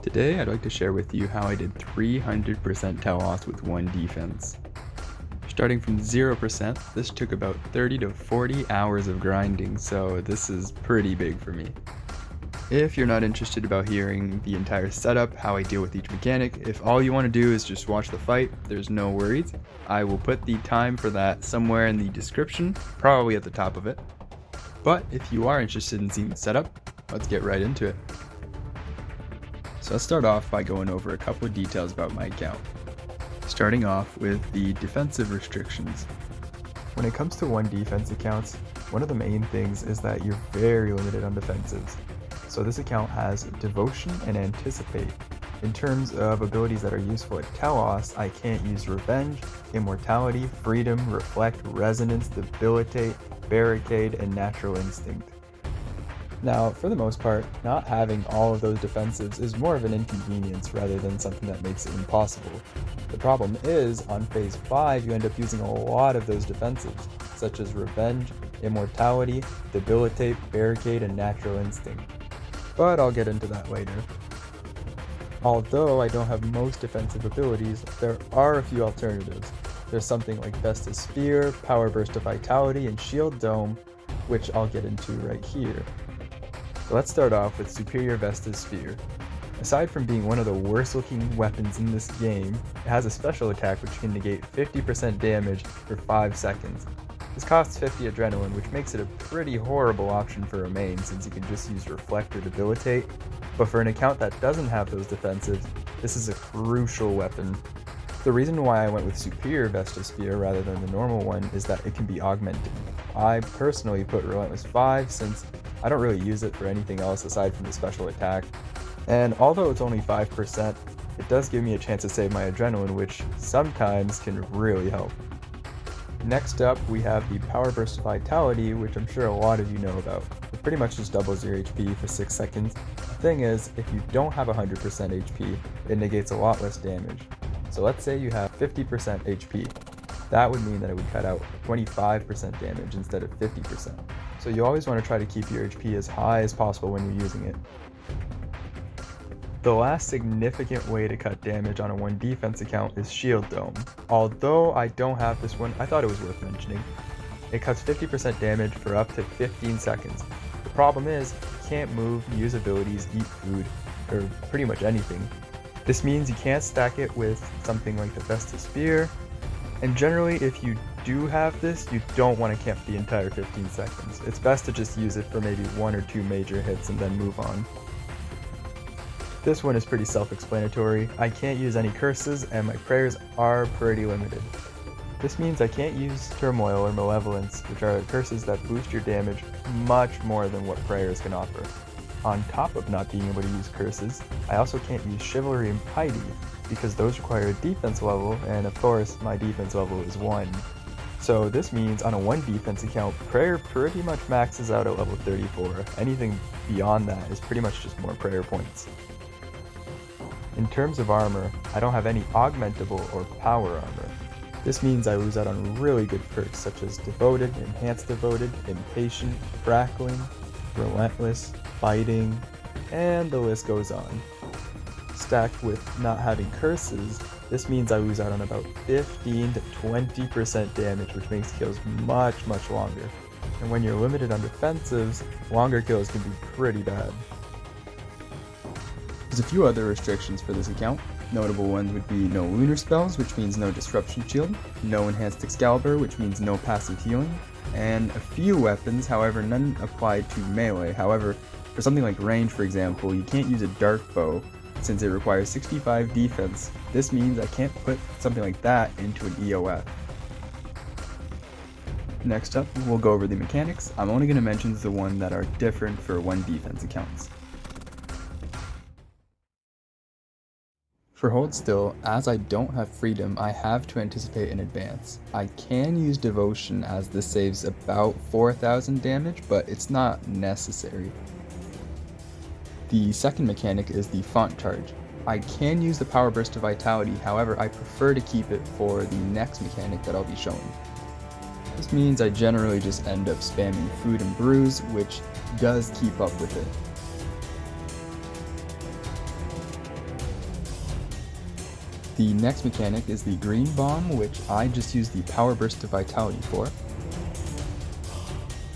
Today I'd like to share with you how I did 300% Telos with one defense. Starting from 0%, this took about 30 to 40 hours of grinding, so this is pretty big for me. If you're not interested about hearing the entire setup, how I deal with each mechanic, if all you want to do is just watch the fight, there's no worries. I will put the time for that somewhere in the description, probably at the top of it. But if you are interested in seeing the setup, let's get right into it. So let's start off by going over a couple of details about my account. Starting off with the defensive restrictions. When it comes to one defense accounts, one of the main things is that you're very limited on defensives. So this account has Devotion and Anticipate. In terms of abilities that are useful at Telos, I can't use Revenge, Immortality, Freedom, Reflect, Resonance, Debilitate, Barricade, and Natural Instinct. Now, for the most part, not having all of those defensives is more of an inconvenience rather than something that makes it impossible. The problem is, on Phase 5 you end up using a lot of those defensives, such as Revenge, Immortality, Debilitate, Barricade, and Natural Instinct. But I'll get into that later. Although I don't have most defensive abilities, there are a few alternatives. There's something like Vestas Spear, Power Burst of Vitality, and Shield Dome, which I'll get into right here. So let's start off with Superior Vestas Spear. Aside from being one of the worst looking weapons in this game, it has a special attack which can negate 50% damage for 5 seconds. This costs 50 adrenaline, which makes it a pretty horrible option for a main since you can just use Reflect or Debilitate, but for an account that doesn't have those defensives, this is a crucial weapon. The reason why I went with Superior Vestas Spear rather than the normal one is that it can be augmented. I personally put Relentless 5 since I don't really use it for anything else aside from the special attack, and although it's only 5%, it does give me a chance to save my adrenaline, which sometimes can really help. Next up, we have the Power Burst of Vitality, which I'm sure a lot of you know about. It pretty much just doubles your HP for 6 seconds. The thing is, if you don't have 100% HP, it negates a lot less damage. So let's say you have 50% HP. That would mean that it would cut out 25% damage instead of 50%. So you always want to try to keep your HP as high as possible when you're using it. The last significant way to cut damage on a one defense account is Shield Dome. Although I don't have this one, I thought it was worth mentioning. It cuts 50% damage for up to 15 seconds. The problem is, you can't move, use abilities, eat food, or pretty much anything. This means you can't stack it with something like the Vestas Spear, and generally if you do have this, you don't want to camp the entire 15 seconds. It's best to just use it for maybe 1 or 2 major hits and then move on. This one is pretty self-explanatory. I can't use any curses, and my prayers are pretty limited. This means I can't use Turmoil or Malevolence, which are curses that boost your damage much more than what prayers can offer. On top of not being able to use curses, I also can't use Chivalry and Piety, because those require a defense level, and of course, my defense level is 1. So this means on a 1 defense account, prayer pretty much maxes out at level 34. Anything beyond that is pretty much just more prayer points. In terms of armor, I don't have any augmentable or power armor. This means I lose out on really good perks such as Devoted, Enhanced Devoted, Impatient, Crackling, Relentless, Biting, and the list goes on. Stacked with not having curses, this means I lose out on about 15 to 20% damage, which makes kills much longer. And when you're limited on defensives, longer kills can be pretty bad. There's a few other restrictions for this account. Notable ones would be no lunar spells, which means no disruption shield, no enhanced Excalibur, which means no passive healing, and a few weapons, however none apply to melee. However, for something like range for example, you can't use a dark bow since it requires 65 defense. This means I can't put something like that into an EOF. Next up, we'll go over the mechanics. I'm only going to mention the one that are different for one defense accounts. For Hold Still, as I don't have Freedom, I have to Anticipate in advance. I can use Devotion as this saves about 4,000 damage, but it's not necessary. The second mechanic is the Font Charge. I can use the Power Burst of Vitality, however I prefer to keep it for the next mechanic that I'll be showing. This means I generally just end up spamming Food and Brews, which does keep up with it. The next mechanic is the Green Bomb, which I just used the Power Burst of Vitality for.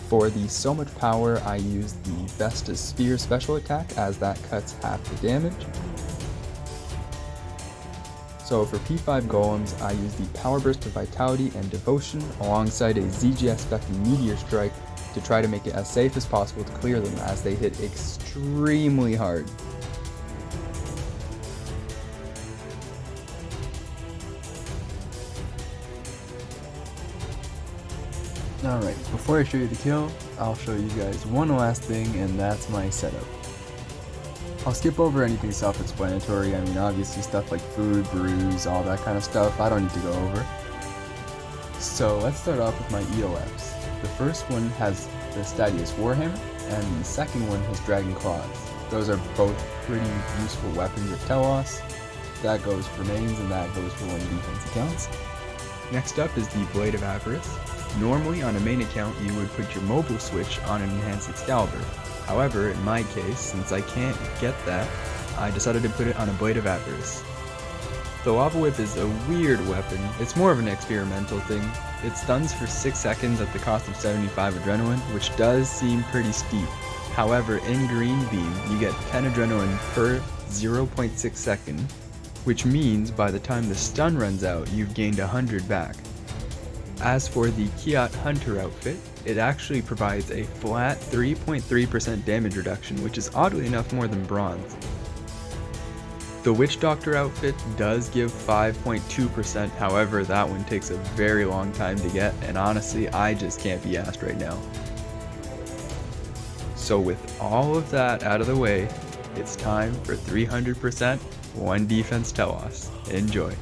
For the So Much Power, I used the Vesta's Sphere special attack, as that cuts half the damage. So for P5 Golems, I used the Power Burst of Vitality and Devotion alongside a ZGS Spectre Meteor Strike to try to make it as safe as possible to clear them, as they hit extremely hard. Alright, before I show you the kill, I'll show you guys one last thing, and that's my setup. I'll skip over anything self-explanatory. I mean, obviously stuff like food, brews, all that kind of stuff, I don't need to go over. So let's start off with my EOFs. The first one has the Stadius Warhammer, and the second one has Dragon Claws. Those are both pretty useful weapons of Telos. That goes for mains, and that goes for one defense accounts. Next up is the Blade of Avarice. Normally on a main account you would put your mobile switch on an enhanced Excalibur. However, in my case, since I can't get that, I decided to put it on a Blade of Avarice. The Lava Whip is a weird weapon. It's more of an experimental thing. It stuns for 6 seconds at the cost of 75 adrenaline, which does seem pretty steep. However, in Green Beam, you get 10 adrenaline per 0.6 second, which means by the time the stun runs out, you've gained 100 back. As for the Kiat Hunter outfit, it actually provides a flat 3.3% damage reduction, which is oddly enough more than Bronze. The Witch Doctor outfit does give 5.2%, however that one takes a very long time to get, and honestly I just can't be asked right now. So with all of that out of the way, it's time for 300% 1 defense Telos. Enjoy.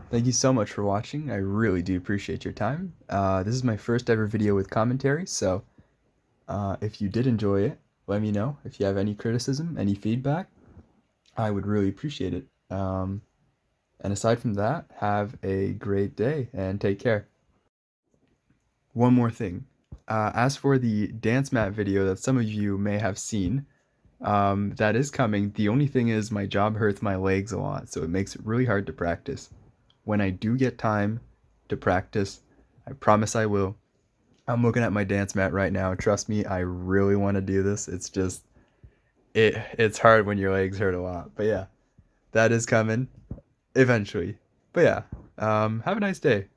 Thank you so much for watching. I really do appreciate your time. This is my first ever video with commentary, so if you did enjoy it, let me know. If you have any criticism, any feedback, I would really appreciate it. And aside from that, have a great day and take care. One more thing. As for the dance mat video that some of you may have seen, that is coming. The only thing is my job hurts my legs a lot, so it makes it really hard to practice. When I do get time to practice, I promise I will. I'm looking at my dance mat right now. Trust me, I really want to do this. It's just it's hard when your legs hurt a lot. But yeah, that is coming eventually. But yeah, have a nice day.